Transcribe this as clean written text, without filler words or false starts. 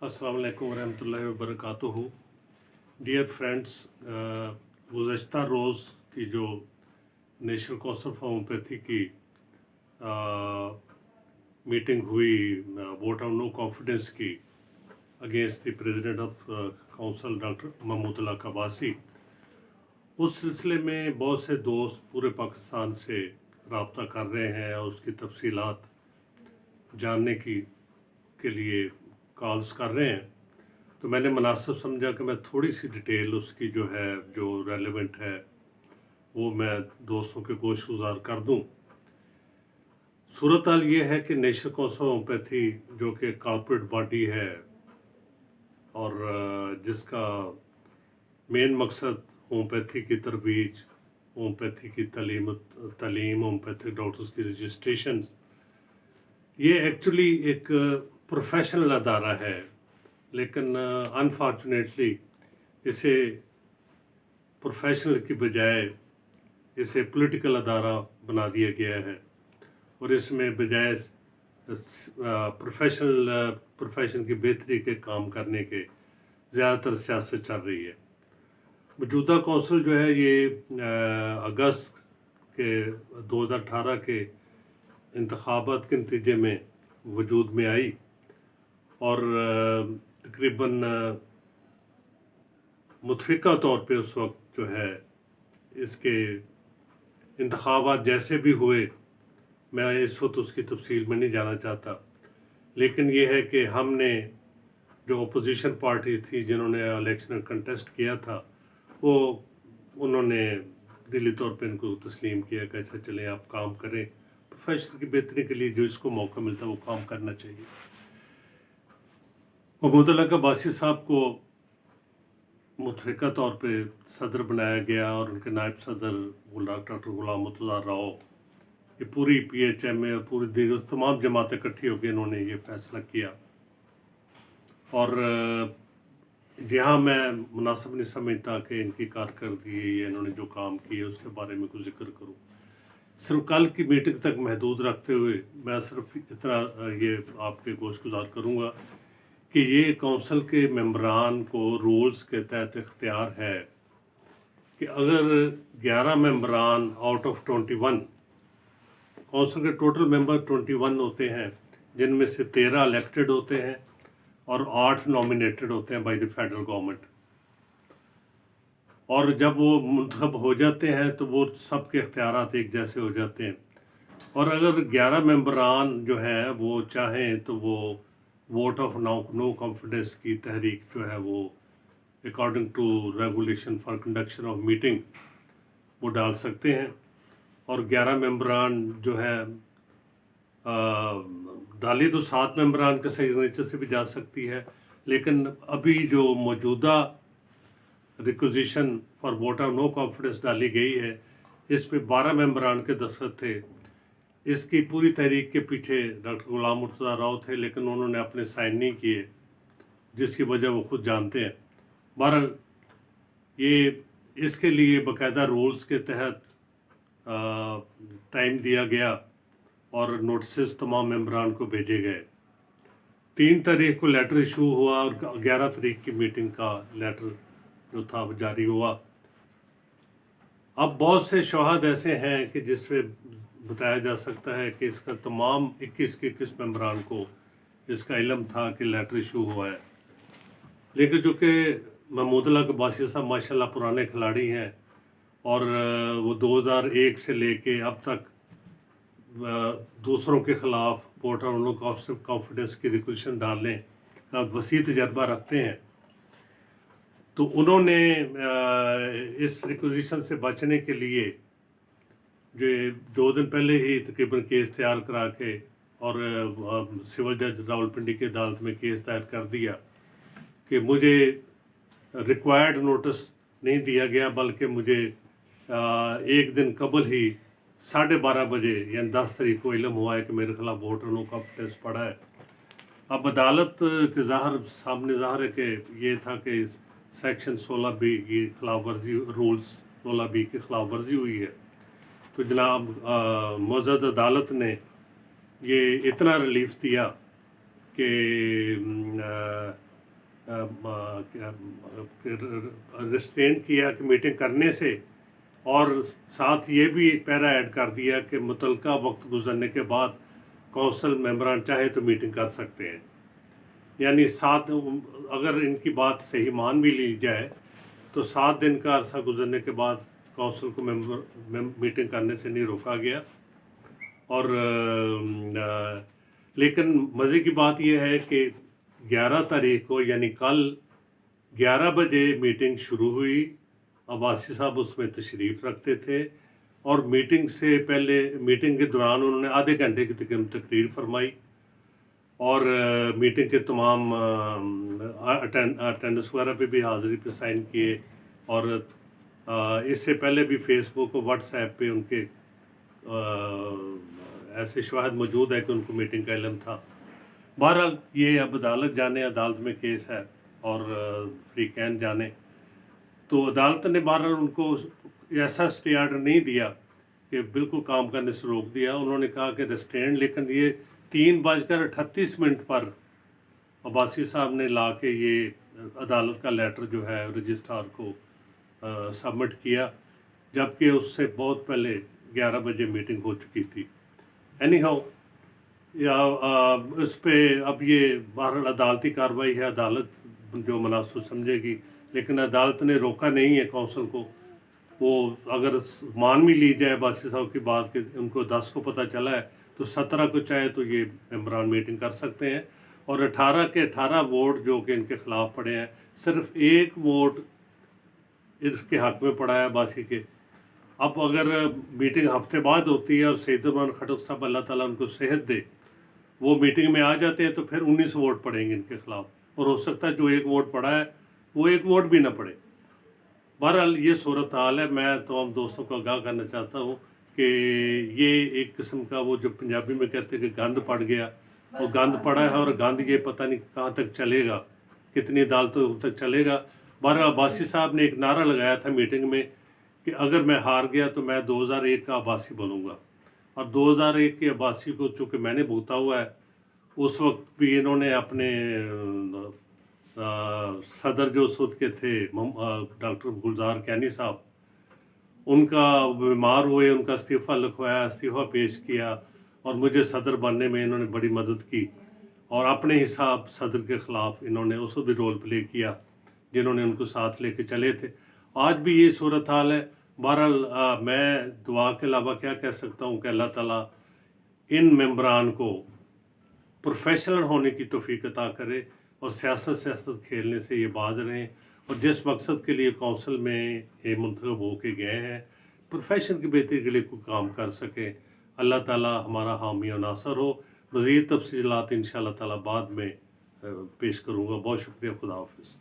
अस्सलाम वालेकुम वरहमतुल्लाहि वबरकातुहू। डियर फ्रेंड्स, गुज़श्ता रोज़ की जो नेशनल काउंसिल फॉर होम्योपैथी की मीटिंग हुई वोट ऑफ नो कॉन्फिडेंस की against the president of council doctor Mahmood Allah Kabasi, उस सिलसिले में बहुत से दोस्त पूरे पाकिस्तान से रब्ता कर रहे हैं और उसकी तफसीलात जानने के लिए कॉल्स कर रहे हैं। तो मैंने मुनासिब समझा कि मैं थोड़ी सी डिटेल उसकी जो रेलेवेंट है वो मैं दोस्तों के गोश गुजार कर दूं। सूरत हाल ये है कि नेशनल काउंसिल ऑफ होम्योपैथी जो कि कॉर्पोरेट बॉडी है और जिसका मेन मकसद होम्योपैथी की तरवीज, होम्योपैथी की तालीम, होम्योपैथिक डॉक्टर्स की रजिस्ट्रेशन, ये एक्चुअली एक प्रोफेशनल अदारा है, लेकिन अनफॉर्चुनेटली इसे प्रोफेशनल की बजाय इसे पॉलिटिकल अदारा बना दिया गया है और इसमें बजाय प्रोफेशन की बेहतरी के काम करने के ज़्यादातर सियासत चल रही है। मौजूदा कौंसिल जो है ये अगस्त के 2018 के इंतखाबात के नतीजे में वजूद में आई और तकरीबन मुतफ़िका तौर पे उस वक्त जो है इसके इंतखाबात जैसे भी हुए, मैं इस वक्त उसकी तफसील में नहीं जाना चाहता, लेकिन ये है कि हमने जो अपोजिशन पार्टी थी जिन्होंने इलेक्शन में कंटेस्ट किया था, वो उन्होंने दिली तौर पे इनको तस्लीम किया कि अच्छा चलें आप काम करें, प्रोफेशन की बेहतरी के लिए जो इसको मौका मिलता है वो काम करना चाहिए। महमूद अल्लाह कबासी साहब को मुतफ़िका तौर पे सदर बनाया गया और उनके नायब सदर डॉक्टर गुलाम मुर्तज़ा राव, ये पूरी PHMA और पूरी दीगर तमाम जमातें इकट्ठी होकर इन्होंने ये फैसला किया। और यहाँ मैं मुनासिब नहीं समझता कि इनकी कारकर्दगी या इन्होंने जो काम किए उसके बारे में कुछ जिक्र करूँ। सिर्फ कल की मीटिंग तक महदूद रखते हुए मैं सिर्फ इतना ये आपके गोश गुजार करूँगा कि ये कौंसिल के मेंबरान को रूल्स के तहत इख्तियार है कि अगर 11 मेंबरान आउट ऑफ 21, कौंसिल के टोटल मेंबर 21 होते हैं, जिनमें से 13 इलेक्टेड होते हैं और 8 नॉमिनेटेड होते हैं बाय द फेडरल गवर्नमेंट, और जब वो मुंतखब हो जाते हैं तो वो सबके इख्तियारात एक जैसे हो जाते हैं। और अगर 11 मेंबरान जो हैं वो चाहें तो वो वोट ऑफ नो कॉन्फिडेंस की तहरीक जो है वो according to regulation for conduction of meeting वो डाल सकते हैं। और 11 मेंबरान जो है डाली तो 7 मेंबरान के सिग्नेचर से भी जा सकती है, लेकिन अभी जो मौजूदा requisition for vote of no confidence डाली गई है इस पे 12 मेंबरान के दस्तखत थे। इसकी पूरी तहरीक के पीछे डॉक्टर गुलाम मुर्तज़ा राव थे, लेकिन उन्होंने अपने साइन नहीं किए, जिसकी वजह वो खुद जानते हैं। बहरहाल ये इसके लिए बाकायदा रूल्स के तहत टाइम दिया गया और नोटिस तमाम मेंबरान को भेजे गए। 3 तारीख को लेटर इशू हुआ और 11 तारीख की मीटिंग का लेटर जो था वो जारी हुआ। अब बहुत से शवाहद ऐसे हैं कि जिससे बताया जा सकता है कि इसका तमाम 21 के 21 मेंबरान को इसका इल्म था कि लेटर इशू हुआ है, लेकिन जो कि महमूद अल्लाह कबासी साहब माशाल्लाह पुराने खिलाड़ी हैं और वो 2001 से लेके अब तक दूसरों के ख़िलाफ़ वोट ऑफ नो कॉन्फिडेंस की रिक्वेशन डालने का वसी तजर्बा रखते हैं। तो उन्होंने इस रिक्वेजिशन से बचने के लिए जो 2 दिन पहले ही तकरीबन केस तैयार करा के और सिविल जज रावलपिंडी की अदालत में केस दायर कर दिया कि मुझे रिक्वायर्ड नोटिस नहीं दिया गया, बल्कि मुझे एक दिन कबल ही 12:30 बजे यानी 10 तारीख को इल्म हुआ है कि मेरे खिलाफ वोट ऑफ नो कॉन्फिडेंस पड़ा है। अब अदालत के सामने ज़ाहिर है कि ये था कि सेक्शन 16B की खिलाफ वर्जी, रूल्स 16B की खिलाफ वर्जी हुई है। तो जनाब मौजूद अदालत ने ये इतना रिलीफ दिया कि ریسٹرینٹ کیا کہ میٹنگ کرنے سے، اور ساتھ یہ بھی پیرا ایڈ کر دیا کہ متعلقہ وقت گزرنے کے بعد کونسل ممبران چاہے تو میٹنگ کر سکتے ہیں. یعنی اگر ان کی بات صحیح مان بھی لی جائے تو 7 دن کا عرصہ گزرنے کے بعد کونسل کو میٹنگ کرنے سے نہیں روکا گیا. اور لیکن مزے کی بات یہ ہے کہ 11 تاریخ کو یعنی کل 11 بجے میٹنگ شروع ہوئی. عباسی صاحب اس میں تشریف رکھتے تھے، اور میٹنگ سے پہلے، میٹنگ کے دوران انہوں نے آدھے گھنٹے کی تقریباً تقریر فرمائی، اور میٹنگ کے تمام اٹینڈنس وغیرہ پہ بھی حاضری پہ سائن کیے. اور اس سے پہلے بھی فیس بک اور واٹس ایپ پہ ان کے ایسے شواہد موجود ہے کہ ان کو میٹنگ کا علم تھا. بہرحال یہ اب عدالت جانے، عدالت میں کیس ہے اور فریقین جانے. تو عدالت نے بہرحال ان کو ایسا اسٹے آرڈر نہیں دیا کہ بالکل کام کرنے سے روک دیا. انہوں نے کہا کہ ریسٹرینڈ، لیکن یہ 3:38 پر عباسی صاحب نے لا کے یہ عدالت کا لیٹر جو ہے رجسٹرار کو سبمٹ کیا، جبکہ اس سے بہت پہلے 11 بجے میٹنگ ہو چکی تھی. اینی ہاؤ، اس پہ اب یہ بہرحال عدالتی کارروائی ہے، عدالت جو مناسب سمجھے گی. لیکن عدالت نے روکا نہیں ہے کونسل کو. وہ اگر مان بھی لی جائے عباسی صاحب کی بات کہ ان کو 10 کو پتہ چلا ہے، تو 17 کو چاہے تو یہ ممبران میٹنگ کر سکتے ہیں. اور 18 کے 18 ووٹ جو کہ ان کے خلاف پڑے ہیں، صرف ایک ووٹ اس کے حق میں پڑا ہے عباسی کے. اب اگر میٹنگ ہفتے بعد ہوتی ہے اور سید الرحمان خٹک صاحب اللہ تعالیٰ ان کو صحت دے وہ میٹنگ میں آ جاتے ہیں، تو پھر 19 ووٹ پڑیں گے ان کے خلاف، اور ہو سکتا ہے جو ایک ووٹ پڑا ہے وہ ایک ووٹ بھی نہ پڑے. بہرحال یہ صورتحال ہے. میں تمام دوستوں کو آگاہ کرنا چاہتا ہوں کہ یہ ایک قسم کا وہ جو پنجابی میں کہتے ہیں کہ گند پڑ گیا، وہ گند پڑا ہے، اور گند یہ پتہ نہیں کہاں تک چلے گا، کتنی عدالتوں تک چلے گا. بہرحال عباسی صاحب نے ایک نعرہ لگایا تھا میٹنگ میں کہ اگر میں ہار گیا تو میں 2001 کا عباسی بنوں گا. اور 2001 کے عباسی کو چونکہ میں نے بھگتا ہوا ہے، اس وقت بھی انہوں نے اپنے صدر جو سود کے تھے ڈاکٹر گلزار کینی صاحب، ان کا بیمار ہوئے، ان کا استعفیٰ لکھوایا، استعفیٰ پیش کیا، اور مجھے صدر بننے میں انہوں نے بڑی مدد کی. اور اپنے حساب صدر کے خلاف انہوں نے اس کو بھی رول پلے کیا جنہوں نے ان کو ساتھ لے کے چلے تھے. آج بھی یہ صورتحال ہے. بہرحال میں دعا کے علاوہ کیا کہہ سکتا ہوں کہ اللہ تعالیٰ ان ممبران کو پروفیشنل ہونے کی توفیق عطا کرے، اور سیاست کھیلنے سے یہ باز رہیں، اور جس مقصد کے لیے کونسل میں یہ منتخب ہو کے گئے ہیں، پروفیشن کی بہتری کے لیے کوئی کام کر سکیں. اللہ تعالیٰ ہمارا حامی و ناصر ہو. مزید تفصیلات انشاءاللہ تعالیٰ بعد میں پیش کروں گا. بہت شکریہ. خدا حافظ.